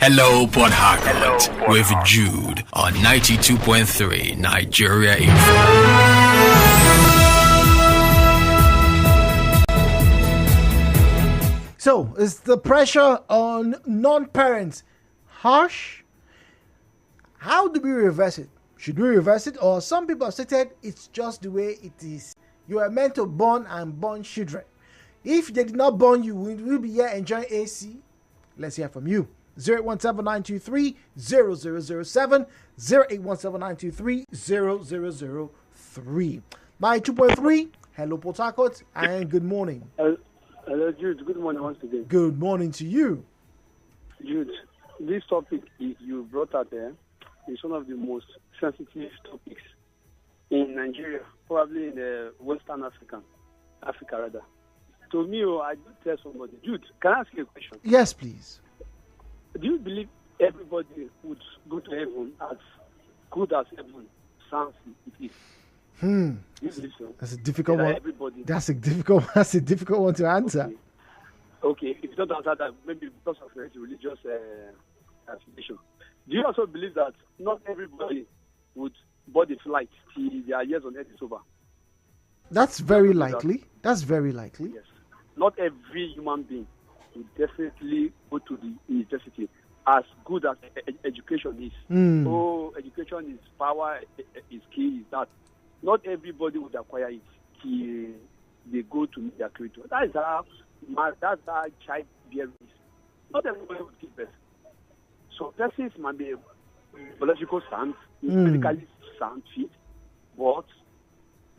Hello, Port Harcourt, with Jude on 92.3 Nigeria Info. So, is the pressure on non-parents harsh? How do we reverse it? Should we reverse it? Or some people have stated it's just the way it is. You are meant to born and born children. If they did not born you, will you be here enjoying AC? Let's hear from you. 08179230007, 08179230003. My 2.3, hello Port Harcourt, and good morning. Hello Jude, good morning once again. Good morning to you. Jude, this topic you brought out there is one of the most sensitive topics in Nigeria, probably in the Western Africa rather. To me, I did tell somebody, Jude, can I ask you a question? Yes, please. Do you believe everybody would go to heaven as good as heaven sounds it is? Do you believe so? That's a difficult one. Everybody. That's a difficult one to answer. Okay. If you don't answer that, maybe because of religious affiliation. Do you also believe that not everybody would board the flight till their years on earth is over? That's very likely. That's very likely. Yes. Not every human being would definitely go to the university as good as education is. Oh, education is power, is key, is that. Not everybody would acquire it till they go to meet their creator. That's how childbearing is. Not everybody would give birth. So persons might be biological sound, medically sound fit, but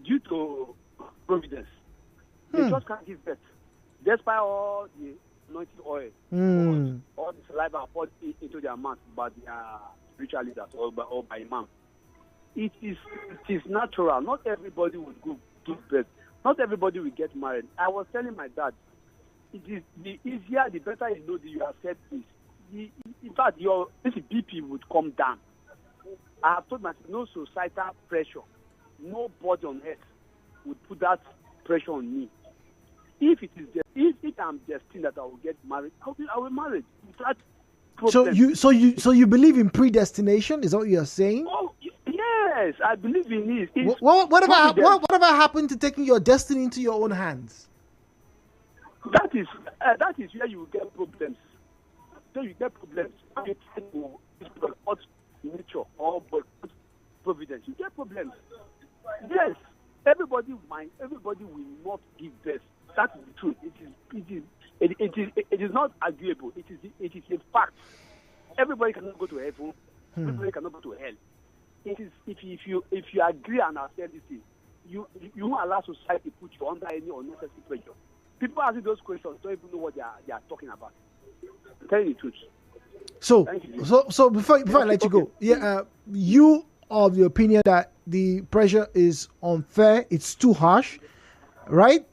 due to providence, they just can't give birth. Despite all the anointing oil, all the saliva poured into their mouth by their spiritual leaders or by imam. It is natural. Not everybody would go give birth. Not everybody will get married. I was telling my dad, it is the easier, the better you know that you accept this. In fact, your BP would come down. I have told myself, no societal pressure, nobody on earth would put that pressure on me. If I'm destined that I will get married, I will marry. So you believe in predestination? Is that what you are saying? Oh yes, I believe in it. What about happened to taking your destiny into your own hands? That is where you get problems. So you get problems. You try to boycott nature or boycott providence. You get problems. Yes, everybody will not give birth. That is the truth. It is not arguable. It is a fact. Everybody cannot go to heaven. Everybody cannot go to hell. It is if you agree and accept this thing, you won't allow society to put you under any unnecessary pressure. People asking those questions don't even know what they are talking about. I'm telling you the truth. So before I let you go, you are of the opinion that the pressure is unfair. It's too harsh, right?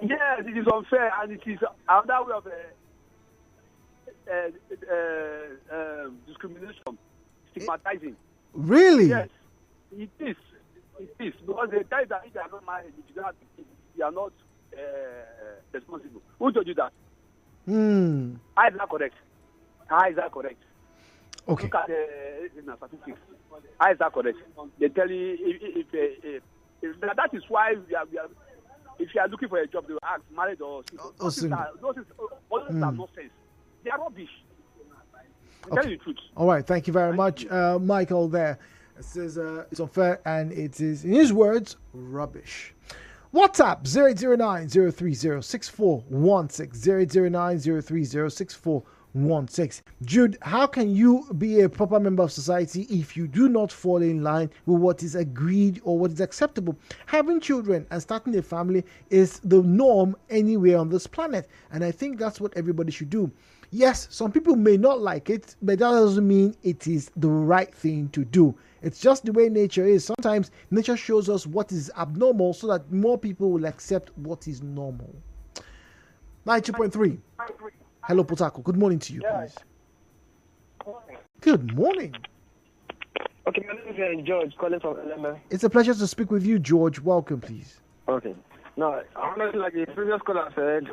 Yes, it is unfair, and it is another way of discrimination, stigmatizing. Really? Yes, it is. It is because they tell that if they are not married, if you are not responsible. Who told you that? How is that correct? Okay. Look at the statistics. How is that correct? They tell you if that is why we are. If you are looking for a job, they will ask married or single. Those are nonsense. They are rubbish. I'm telling you the truth. All right. Thank you very much, Michael. There it says it's unfair and it is, in his words, rubbish. WhatsApp 009-030-6416 009-030-6416. Jude, how can you be a proper member of society if you do not fall in line with what is agreed or what is acceptable? Having children and starting a family is the norm anywhere on this planet, and I think that's what everybody should do. Yes, some people may not like it, but that doesn't mean it is the right thing to do. It's just the way nature is. Sometimes nature shows us what is abnormal so that more people will accept what is normal. 92.3. Hello, Port Harcourt. Good morning to you, please. Good morning. Okay, my name is George, calling from LMA. It's a pleasure to speak with you, George. Welcome, please. Okay. Now, honestly, like the previous caller said,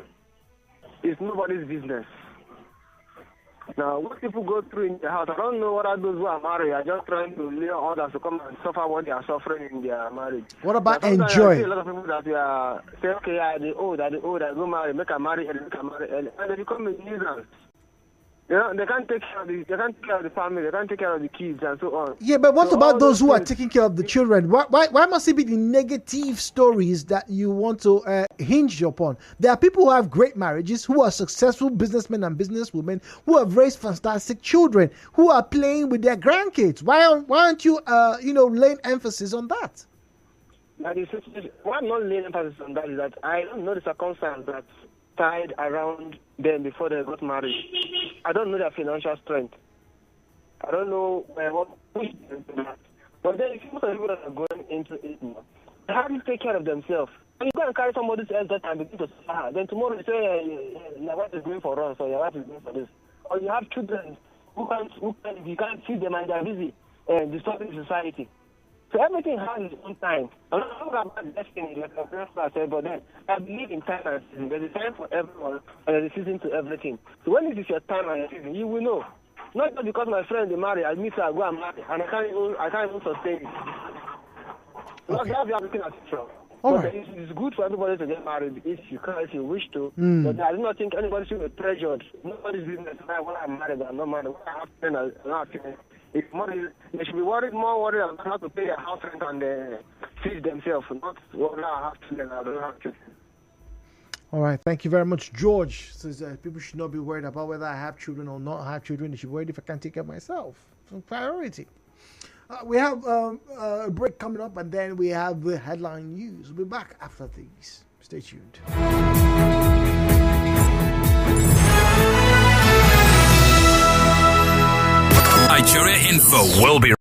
it's nobody's business. Now, what people go through in the house, I don't know what are those who are married are just trying to lure others to come and suffer what they are suffering in their marriage. What about Now, sometimes enjoy? I see a lot of people that we are say, okay, yeah, they old, I go marry, make a marry early, make a marry early, and they become a nuisance. You know, they can't take care of the family, they can't take care of the kids and so on. Yeah, but what So about all those who are things- taking care of the children? Why must it be the negative stories that you want to hinge upon? There are people who have great marriages, who are successful businessmen and businesswomen, who have raised fantastic children, who are playing with their grandkids. Why aren't you, laying emphasis on that? Now, why I'm not laying emphasis on that is that I don't know the circumstance that tied around them before they got married. I don't know their financial strength. I don't know what pushed them to that. But then if most of the people that are going into it now, they have to take care of themselves. And you go and carry somebody else's daughter and begin to suffer her. Then tomorrow you say, your wife is going for us or your wife is going for this. Or you have children who you can't feed them and they're busy disturbing society. So everything has its own time. I'm not talking about destiny, like I said, but then I believe in time and season. There's a time for everyone and there's a season to everything. So when it is your time and your season, you will know. Not just because my friend they marry, I meet her, I go and marry, and I can't even sustain it. Not that we are looking at it from. All But right. it's good for everybody to get married if you can, if you wish to. But I do not think anybody should be pressured. Nobody's business. When I'm married, I'm not married. When I have children, I'm not children. If money, they should be more worried about how to pay their house rent and feed themselves, not what I have children, I don't have children. All right, thank you very much. George says people should not be worried about whether I have children or not have children. They should be worried if I can take care of myself. It's a priority. We have a break coming up, and then we have the headline news. We'll be back after these. Stay tuned. Nigeria Info will be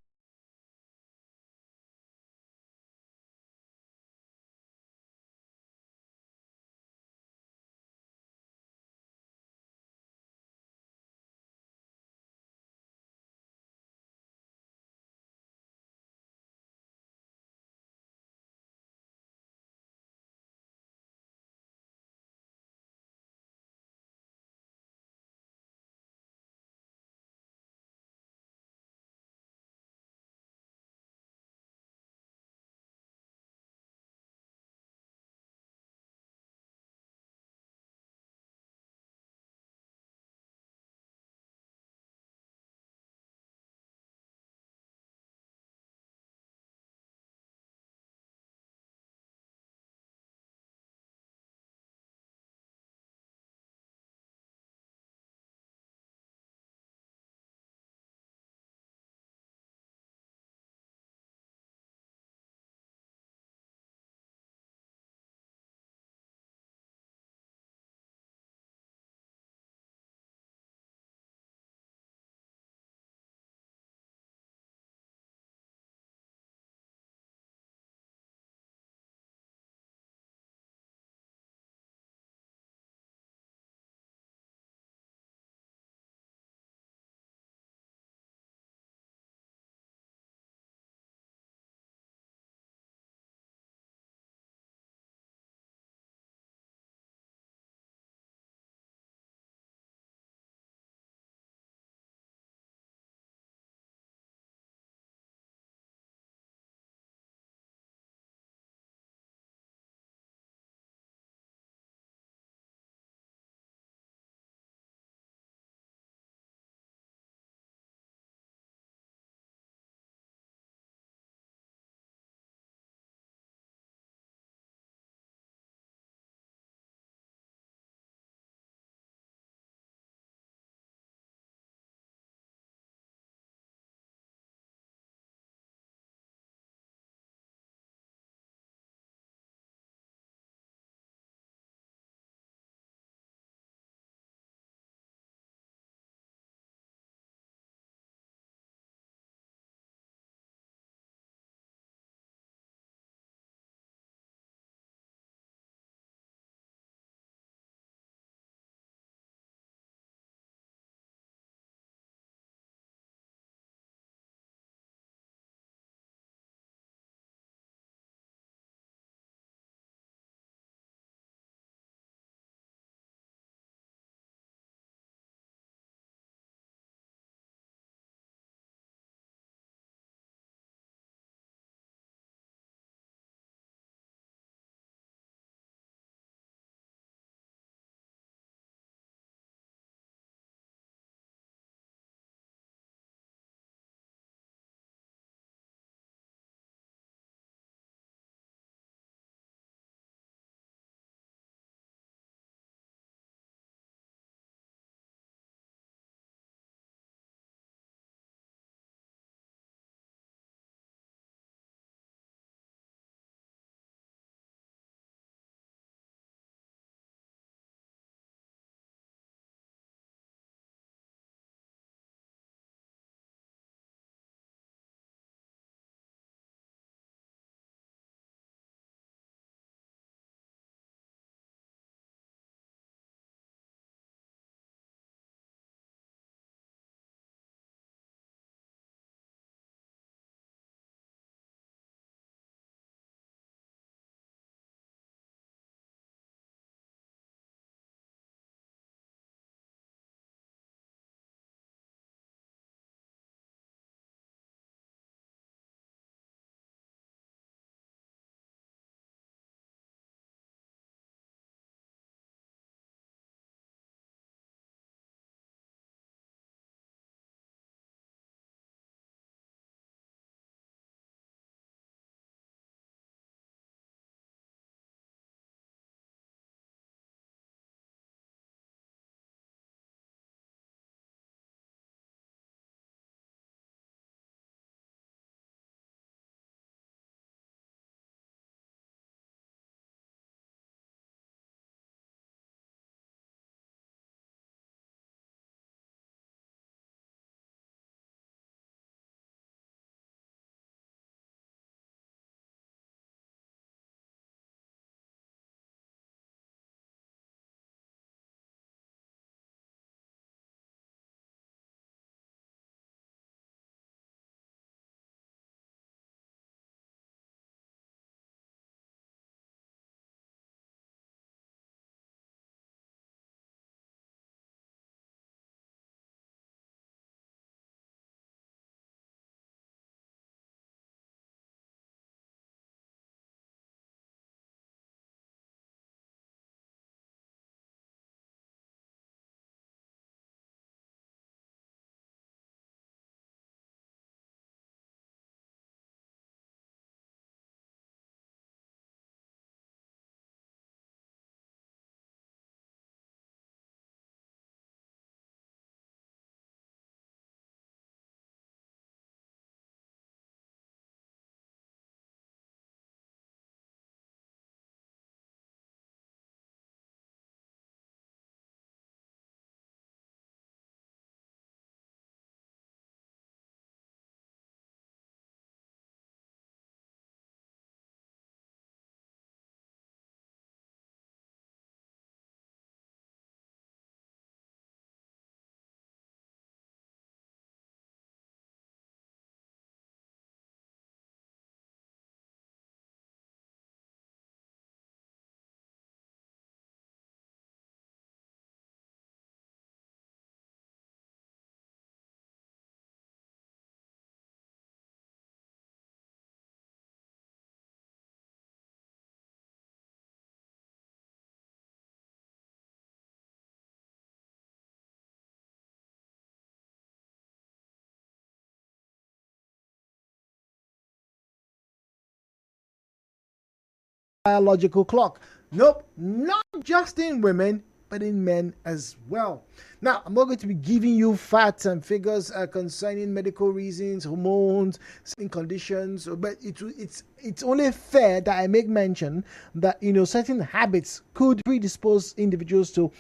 biological clock. Nope, not just in women, but in men as well. Now, I'm not going to be giving you facts and figures concerning medical reasons, hormones, certain conditions, but it's only fair that I make mention that certain habits could predispose individuals to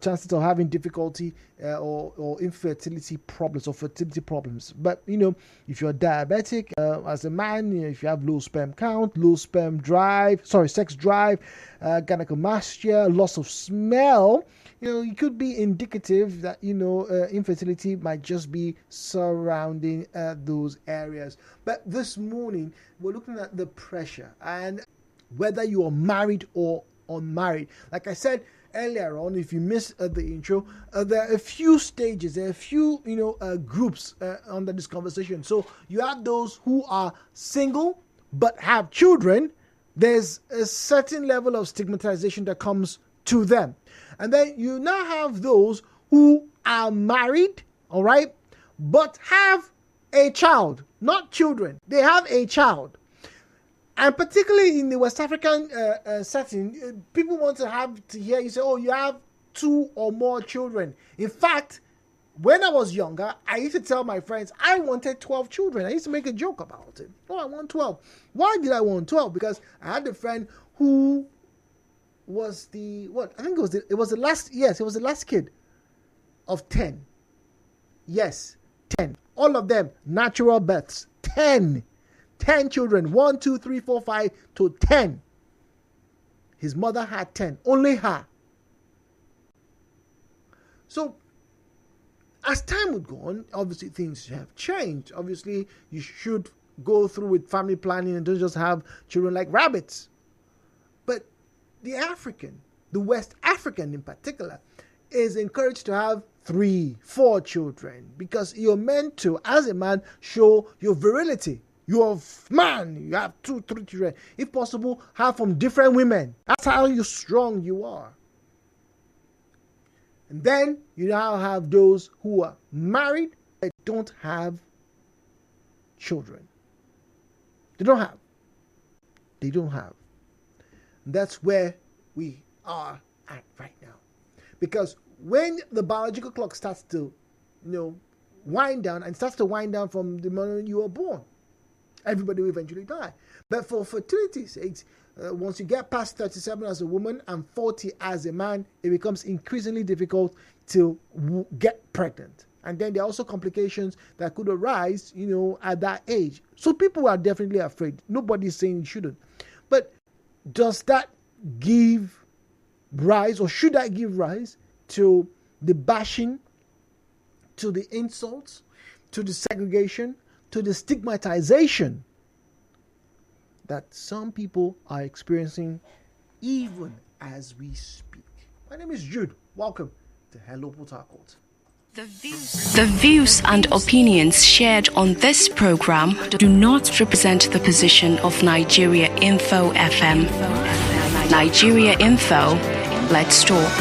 chances of having difficulty or infertility problems or fertility problems. But if you're diabetic as a man, if you have low sperm count, low sex drive, gynecomastia, loss of smell, it could be indicative that infertility might just be surrounding those areas. But this morning we're looking at the pressure and whether you are married or unmarried. Like I said earlier on, if you missed the intro, there are a few stages, there are a few groups under this conversation. So you have those who are single but have children. There's a certain level of stigmatization that comes to them. And then you now have those who are married, all right, but have a child, not children. They have a child. And particularly in the West African setting, people want to hear you say, oh, you have 2 or more children. In fact, when I was younger, I used to tell my friends I wanted 12 children. I used to make a joke about it. Oh, I want 12. Why did I want 12? Because I had a friend who was it was the last kid of 10. Yes, 10. All of them natural births. 10 children. 1, 2, 3, 4, 5 to 10. His mother had 10. Only her. So as time would go on, obviously things have changed. Obviously, you should go through with family planning and don't just have children like rabbits. But the West African in particular, is encouraged to have 3, 4 children because you're meant to, as a man, show your virility. You're a man, you have 2, 3 children. If possible, have from different women. That's how strong you are. And then you now have those who are married but don't have children. They don't have. That's where we are at right now. Because when the biological clock starts to, wind down, and starts to wind down from the moment you were born, everybody will eventually die. But for fertility's sake, once you get past 37 as a woman and 40 as a man, it becomes increasingly difficult to get pregnant. And then there are also complications that could arise, at that age. So people are definitely afraid. Nobody's saying you shouldn't. But does that give rise, or should that give rise to the bashing, to the insults, to the segregation, to the stigmatization that some people are experiencing even as we speak? My name is Jude. Welcome to Hello Port Harcourt. The views and opinions shared on this program do not represent the position of Nigeria Info FM. Nigeria Info, let's talk.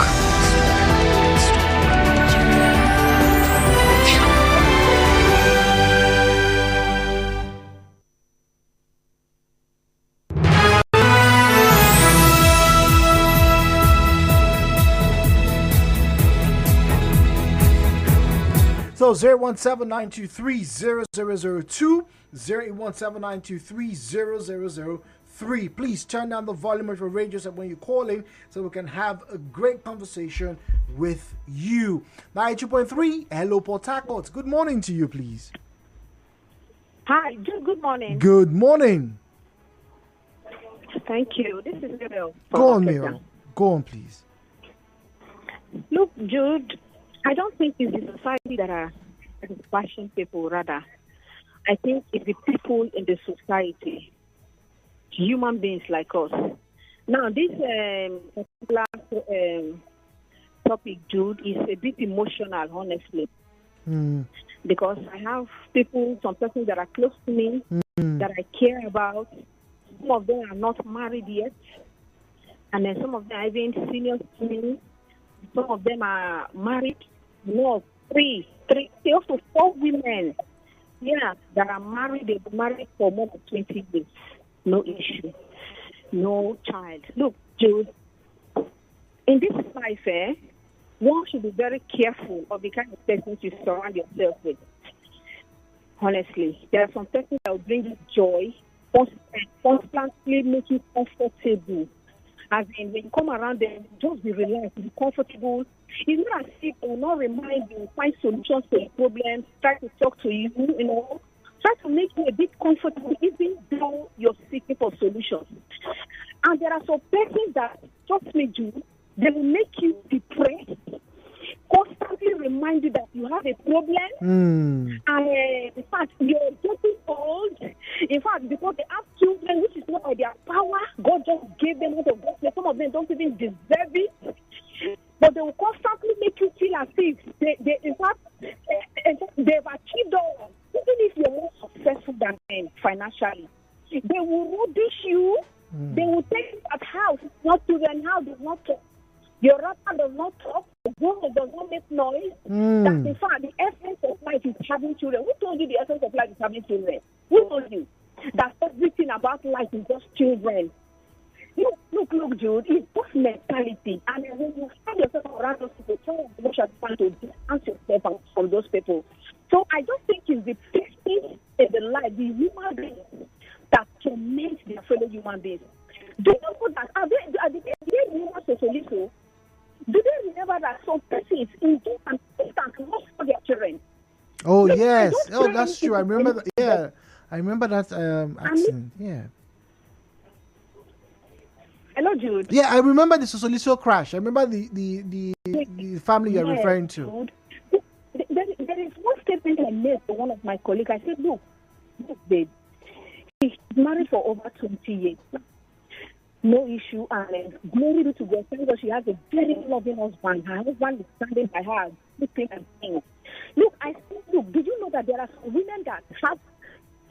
So 017-923-0002, 0817923-0003. Please turn down the volume of your radio set when you're calling so we can have a great conversation with you. 92.3, Hello Port Harcourt. Good morning to you, please. Hi, good morning. Good morning. Thank you. This is Muriel. Go on, Muriel. Go on, please. Look, Jude, I don't think it's the society that are bashing people, rather. I think it's the people in the society, human beings like us. Now, this particular topic, Jude, is a bit emotional, honestly. Because I have some persons that are close to me, that I care about. Some of them are not married yet. And then some of them are even seniors to me. Some of them are married. No, three, up to 4 women, that are married. They've been married for more than 20 years. No issue. no child. Look, Jude, in this life, one should be very careful of the kind of persons you surround yourself with. Honestly, there are some persons that will bring you joy, constantly make you comfortable. As in, when you come around them, just be relaxed, be comfortable. It's not as if they will not remind you, find solutions to your problems, try to talk to you, try to make you a bit comfortable, even though you're seeking for solutions. And there are some persons that, trust me, Jude, they will make you depressed, constantly remind you that you have a problem. And in fact, you're getting old. In fact, because they have children, which is not by their power, God just gave them out of God's. Some of them don't even deserve it. But they will constantly make you feel as if they in fact, they've achieved all. Even if you're more successful than them financially, they will rubbish you. They will take you at house. Not children, house does not talk. Your rapper does not talk. The woman does not make noise. That in fact, the essence of life is having children. Who told you the essence of life is having children? Who told you that everything about life is just children? Look, Jude, it's just mentality. And when you find yourself around those people, you should try to distance yourself from those people. So I just think it's the person in the life, the human beings, that torment their fellow human beings. Do you know that? Are they human socialists? Do they remember that some persons indeed and constant lost for their children? Oh, yes. Oh, that's true. I remember that. Yeah. I remember that accident. Yeah. Hello, Jude. Yeah, I remember the Sosoliso crash. I remember the family you're referring to. There is one statement I made to one of my colleagues. I said, look, babe, he's married for over 20 years. No issue, and glory be to God, because she has a very loving husband. Her husband is standing by her, sleeping and saying, look, I said, look, did you know that there are some women that have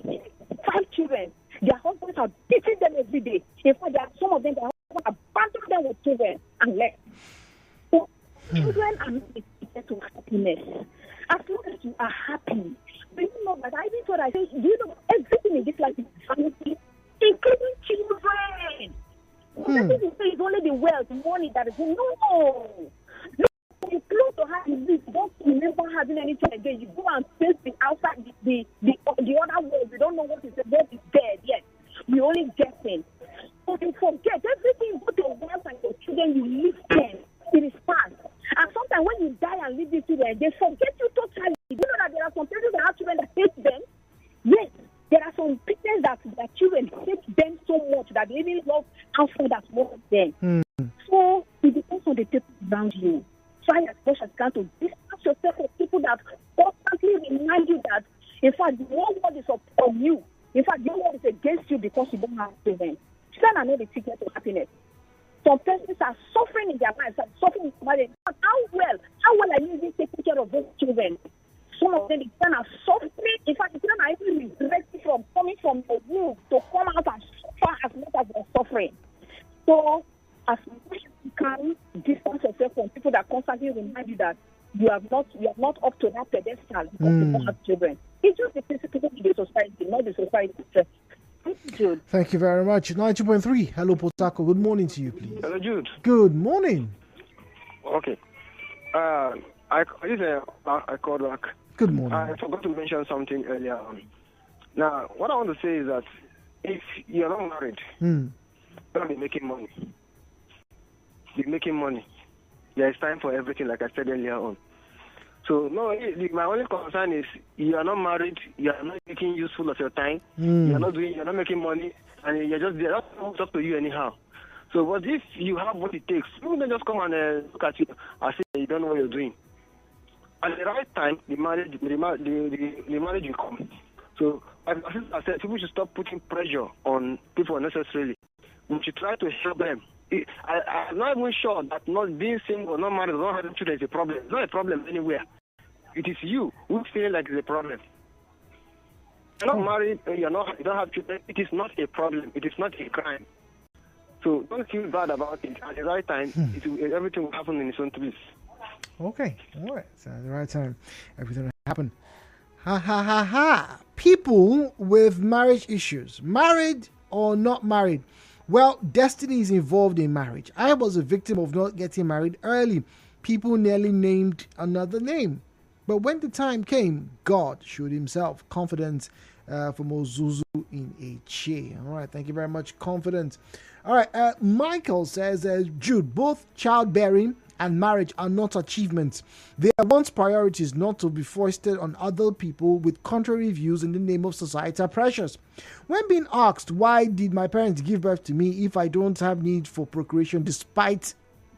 5 children? Their husbands are beating them every day. In fact, there are some of them that abandon them with children and left. So, children are not expected to happiness. As long as you are happy, do you know that I even thought I said, do you know everything in this life is vanity, including children? Nothing you say is only the wealth, money that is. No. Look, you're close to having this. Don't remember having anything again. You go and face the outside, the other world. We don't know what is dead yet. We only guessing. So you forget everything. Go to your wife and your children. You leave them. It is past. And sometimes when you die and leave these children, they forget you totally. You know that there are some people that have children that hate them. Yes. There are some people that their children hate them so much that they even love outside as more than them. So it depends on the people around you. Try as much as you can to distance yourself from people that constantly remind you that, in fact, the whole world is upon you. In fact, the whole world is against you because you don't have children. Children are not the ticket to happiness. Some persons are suffering in their lives, are suffering in their marriage. How well are you even taking care of those children? Some of them, the children are suffering. In fact, the children are even regretting from coming from the womb to come out and suffer as much as they're suffering. So, as much as you can, distance yourself from people that constantly remind you that you are not up to that pedestal because you don't have children. It's just the principle of the society, not the society itself. Jude. Thank you very much. 92.3. Hello, Potako. Good morning to you, please. Hello, Jude. Good morning. Okay. I called back. Good morning. I forgot to mention something earlier on. Now, what I want to say is that if you're not married, you're going to be making money. You're making money. There is time for everything, like I said earlier on. So, no, my only concern is you are not married, you are not making useful of your time, you're not making money, and you're just there. That's up to you anyhow. So, but if you have what it takes, you don't just come and look at you and say you don't know what you're doing. At the right time, the marriage will come. So, as I said, people should stop putting pressure on people unnecessarily. We should try to help them. I'm not even sure that not being single, not married, not having children is a problem. It's not a problem anywhere. It is you who's feeling like it's a problem. You're not married, you don't have children. It is not a problem. It is not a crime. So don't feel bad about it. At the right time, everything will happen in its own place. Okay, all right. So at the right time, everything will happen. Ha ha ha ha. People with marriage issues, married or not married, Well, destiny is involved in marriage. I was a victim of not getting married early. People nearly named another name. But when the time came, God showed himself. Confidence from Ozuzu in Eche. All right, thank you very much. Confidence. All right, Michael says, Jude, both childbearing and marriage are not achievements. They are one's priorities, not to be foisted on other people with contrary views in the name of societal pressures. When being asked, why did my parents give birth to me if I don't have need for procreation despite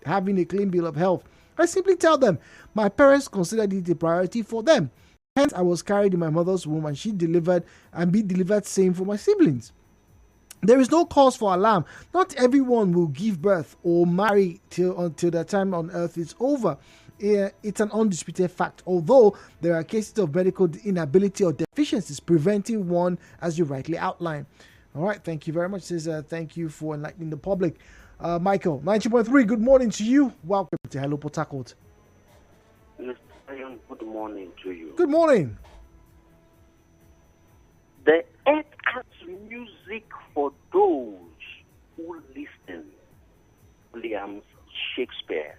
having a clean bill of health, I simply tell them my parents considered it a priority for them. Hence, I was carried in my mother's womb and she delivered and be delivered same for my siblings. There is no cause for alarm. Not everyone will give birth or marry until their time on earth is over. It's an undisputed fact, although there are cases of medical inability or deficiencies preventing one, as you rightly outlined. All right, thank you very much. Says thank you for enlightening the public. Michael, 90.3, good morning to you. Welcome to Hello Port Harcourt. Mr. Iron, good morning to you. Good morning. The earth has music for those who listen. William Shakespeare.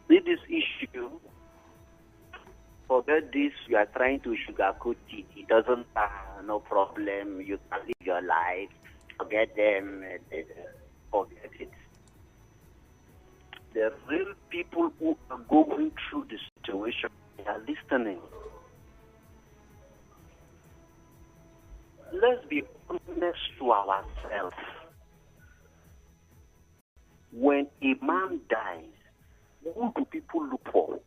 With this issue, forget this, you are trying to sugarcoat it. It doesn't no problem. You can live your life. Forget them. Forget it. The real people who are going through the situation, they are listening. Let's be honest to ourselves. When a man dies, who do people look for?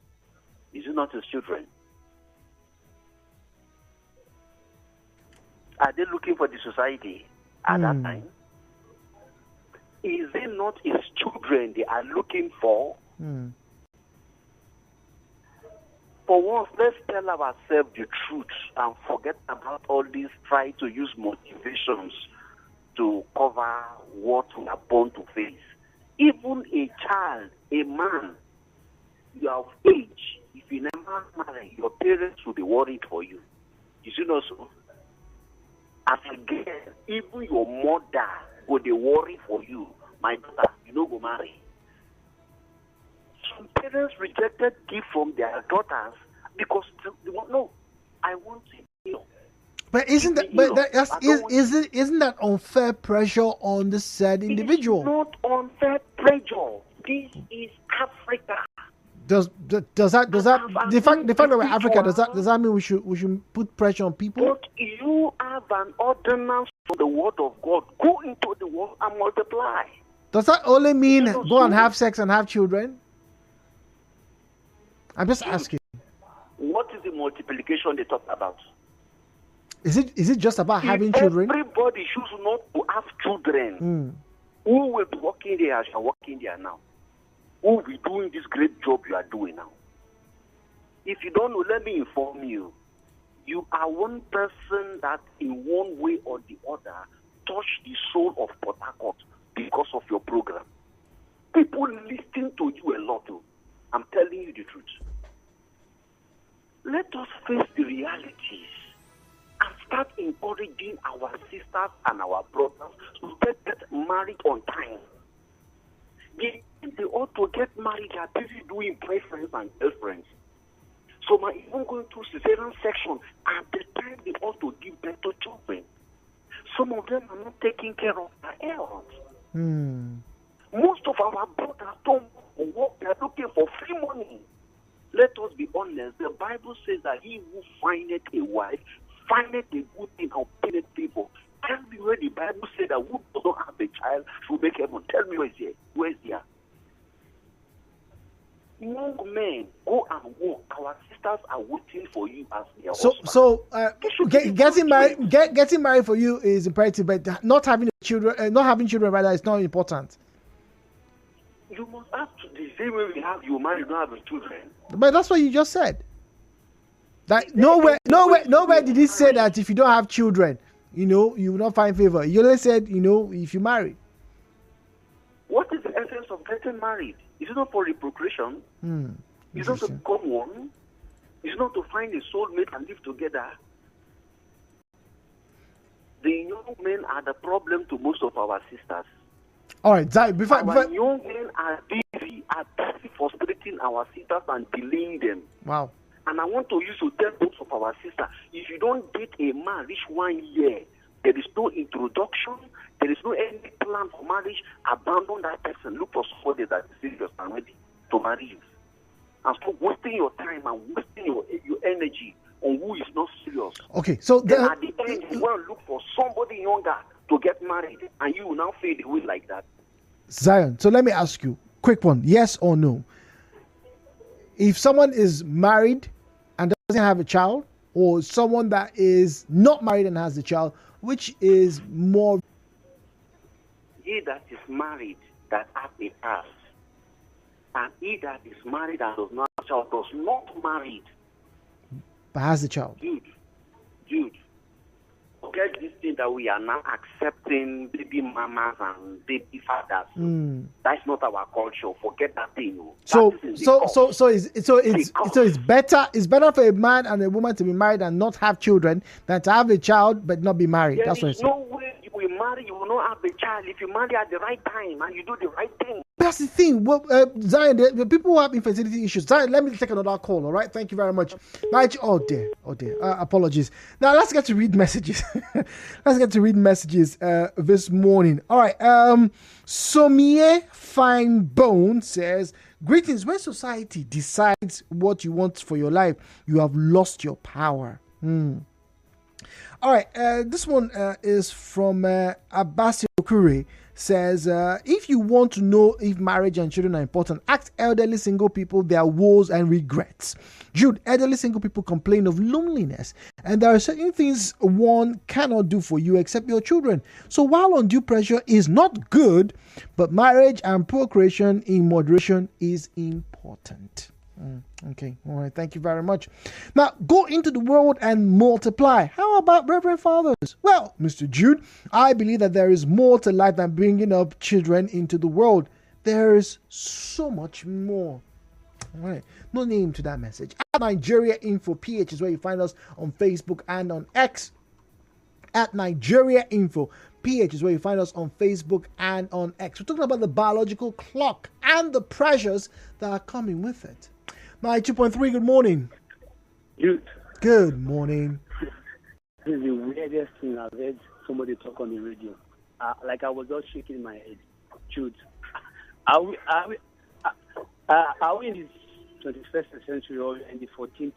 Is it not his children? Are they looking for the society at that time? Is it not his children they are looking for? For once, let's tell ourselves the truth and forget about all these try to use motivations to cover what we are born to face. Even a child, a man, you are of age. If you never marry, your parents will be worried for you. You see, not so? As a girl, even your mother will be worried for you. My daughter, you don't go marry. Some parents rejected gifts from their daughters because they want, no, I want to heal. But isn't that unfair pressure on the said individual? It's not unfair pressure. This is Africa. Does that the fact that we're Africa does that mean we should put pressure on people? But you have an ordinance from the word of God. Go into the world and multiply. Does that only mean go and have sex and have children? I'm just asking. What is the multiplication they talk about? Is it just about having children? Everybody should not to have children. Who will be working there as you are working there now? Who will be doing this great job you are doing now? If you don't know, let me inform you. You are one person that in one way or the other touched the soul of Port Harcourt because of your program. People listen to you a lot. I'm telling you the truth. Let us face the realities and start encouraging our sisters and our brothers to get married on time. They ought to get married. They are busy doing boyfriends and girlfriends. Some are even going through cesarean section at the time they ought to give birth to children. Some of them are not taking care of their health. Most of our brothers don't work. They are looking for free money. Let us be honest. The Bible says that he who findeth a wife findeth a good thing and obtaineth favor. Tell me where the Bible says that who does not have a child should make heaven. Tell me where is here. Where is there? Young men, go and walk. Our sisters are waiting for you as their husband. Getting married for you is imperative, but not having children rather is not important. You must have to the same way we have you married, not having children. But that's what you just said. That nowhere did it say that if you don't have children, you will not find favor. You only said, if you marry. What is the essence of getting married? Is it not for reproduction? Is it not to become one? Is it not to find a soulmate and live together? The young men are the problem to most of our sisters. All right, Zion, Our young men are busy frustrating our sisters and delaying them. Wow. And I want to use to tell both of our sisters, if you don't date a man reach 1 year, there is no introduction, there is no any plan for marriage, abandon that person. Look for somebody that is serious and ready to marry you. And stop wasting your time and wasting your energy on who is not serious. Okay, so then at the end, you want to look for somebody younger to get married, and you will now fade away like that. Zion, so let me ask you, quick one, yes or no? If someone is married and doesn't have a child, or someone that is not married and has a child, which is more? He that is married that has a child, and he that is married and does not have a child, does not married, but has a child. Jude, forget this thing that we are now accepting baby mamas and baby fathers. That's not our culture. Forget that thing. So it's better. It's better for a man and a woman to be married and not have children than to have a child but not be married. There That's what is no way you will marry. You will not have a child if you marry at the right time and you do the right thing. That's the thing. Well, Zion, the people who have infertility issues. Zion, let me take another call. All right, thank you very much. Oh dear. Apologies. Now let's get to read messages. This morning. All right. Somie Fine Bone says, "Greetings. When society decides what you want for your life, you have lost your power." All right. This one is from Abasi Okure. Says, if you want to know if marriage and children are important, ask elderly single people their woes and regrets. Jude, elderly single people complain of loneliness, and there are certain things one cannot do for you except your children. So while undue pressure is not good, but marriage and procreation in moderation is important. Okay, all right, thank you very much. Now, go into the world and multiply. How about Reverend Fathers? Well, Mr. Jude, I believe that there is more to life than bringing up children into the world. There is so much more. All right, no name to that message. At Nigeria Info PH is where you find us on Facebook and on X. At Nigeria Info PH is where you find us on Facebook and on X. We're talking about the biological clock and the pressures that are coming with it. 92.3, good morning. Jude. Good morning. This is the weirdest thing I've heard somebody talk on the radio. Like I was just shaking my head. Jude, are we in the 21st century or in the 14th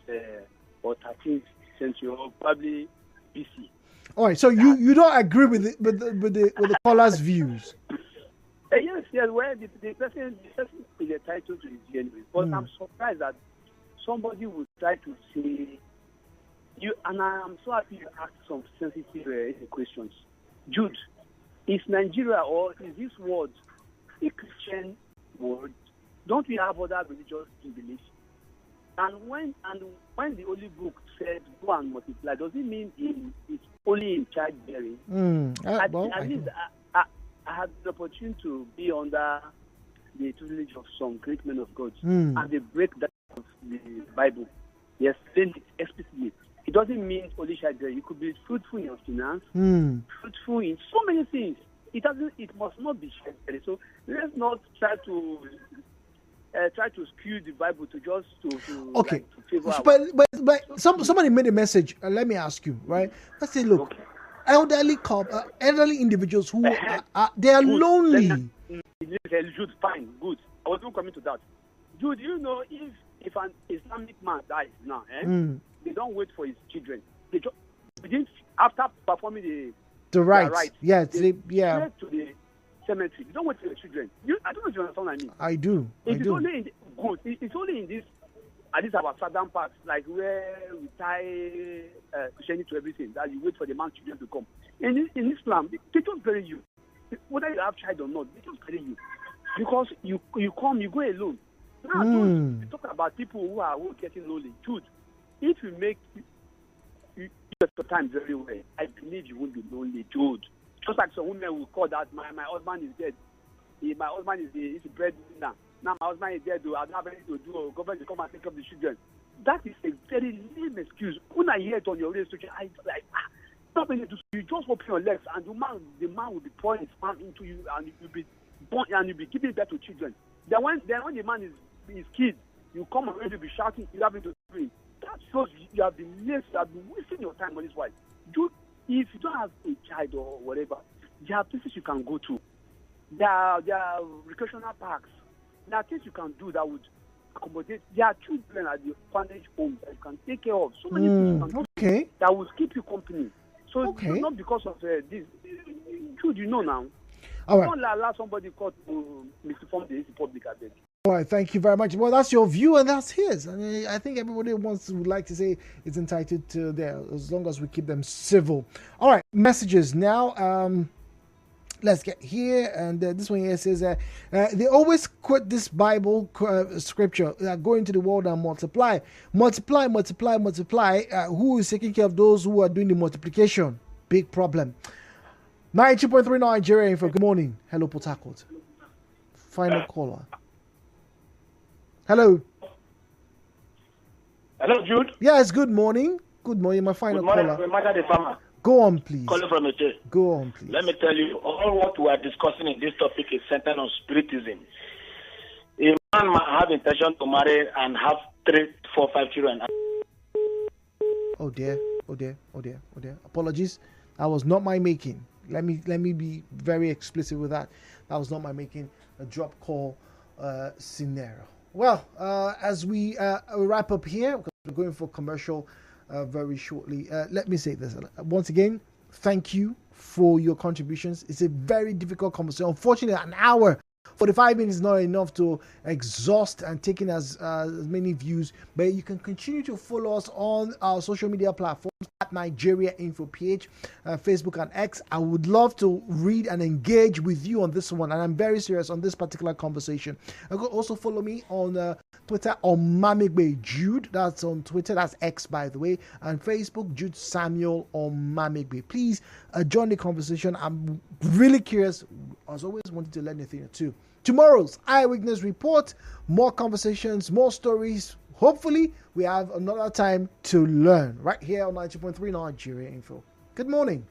or 13th century or probably BC? All right, so you don't agree with the caller's views? Yes. Well, the person is entitled to his anyway. But I'm surprised that somebody would try to say you. And I'm so happy you asked some sensitive questions. Jude, is Nigeria or is this world a Christian world? Don't we have other religious beliefs? And when the Holy Book said go and multiply, does it mean it's only in childbearing? I had the opportunity to be under the tutelage of some great men of God, and they break down the Bible. They explain it explicitly. It doesn't mean only childbearing. You could be fruitful in your finance, fruitful in so many things. It must not be childbearing. So let's not try to skew the Bible to okay. Like, to favor but somebody made a message. Let me ask you, right? Let's say, look. Okay. Elderly individuals who they are lonely. Jude, fine, good. I was not coming to that. Jude, you know, if an Islamic man dies now, they don't wait for his children. They just after performing the rites. Yeah, straight to the cemetery. They don't wait for the children. I don't know if you understand what I mean. I do. It's only in this. At least our southern part, like where we tie Christianity to everything, that you wait for the man's children to come. In Islam, they just bury you. Whether you have child or not, they just bury you. Because you come, you go alone. Now, we talk about people who are getting lonely. Dude, if you make your time very well, I believe you won't be lonely, dude. Just like some women will call that, my husband is dead. My husband is a breadwinner. Now my husband is dead, I don't have anything to do, government will come and take care of the children. That is a very lame excuse. When I hear it on your radio station, I like, You just open your legs, and the man will be pouring his palm into you, and you'll be born, and you'll be giving birth to children. Then when the man is kid, you come and you'll be shouting, you have to scream. That shows you have been lazy, you have been wasting your time on this wife. If you don't have a child or whatever, there are places you can go to. There are recreational parks. There are things you can do that would accommodate. There are children at the orphanage homes that you can take care of. So many things you can do that will keep you company. So it's not because of this. Jude, you know now. All right. Don't allow somebody called to misinform the public. I beg. All right, thank you very much. Well, that's your view and that's his. I mean, I think everybody would like to say it's entitled to there, as long as we keep them civil. All right, messages now. Let's get here, and this one here says they always quote this Bible scripture: "Go into the world and multiply, multiply, multiply, multiply." Who is taking care of those who are doing the multiplication? Big problem. 92.3 Nigeria Info. Good morning. Hello, Port Harcourt. Final caller. Hello. Hello, Jude. Yes, good morning. Good morning, my final caller. Good morning, the farmer. Go on, please. Calling from Ete. Go on, please. Let me tell you, all what we are discussing in this topic is centered on spiritism. A man might have intention to marry and have 3, 4, 5 children. Oh dear. Apologies. That was not my making. Let me be very explicit with that. That was not my making. A drop call scenario. Well, as we wrap up here, because we're going for commercial very shortly, let me say this once again. Thank you for your contributions. It's a very difficult conversation. Unfortunately, an hour 45 minutes is not enough to exhaust and take in as many views, but you can continue to follow us on our social media platforms at Nigeria Info PH, Facebook and X. I would love to read and engage with you on this one, and I'm very serious on this particular conversation. You can also follow me on Twitter on Mamigbe Jude. That's on Twitter. That's X, by the way, and Facebook Jude Samuel on Mamigbe. Please join the conversation. I'm really curious. As always, wanted to learn a thing or two. Tomorrow's Eyewitness Report, more conversations, more stories. Hopefully, we have another time to learn right here on 92.3 Nigeria Info. Good morning.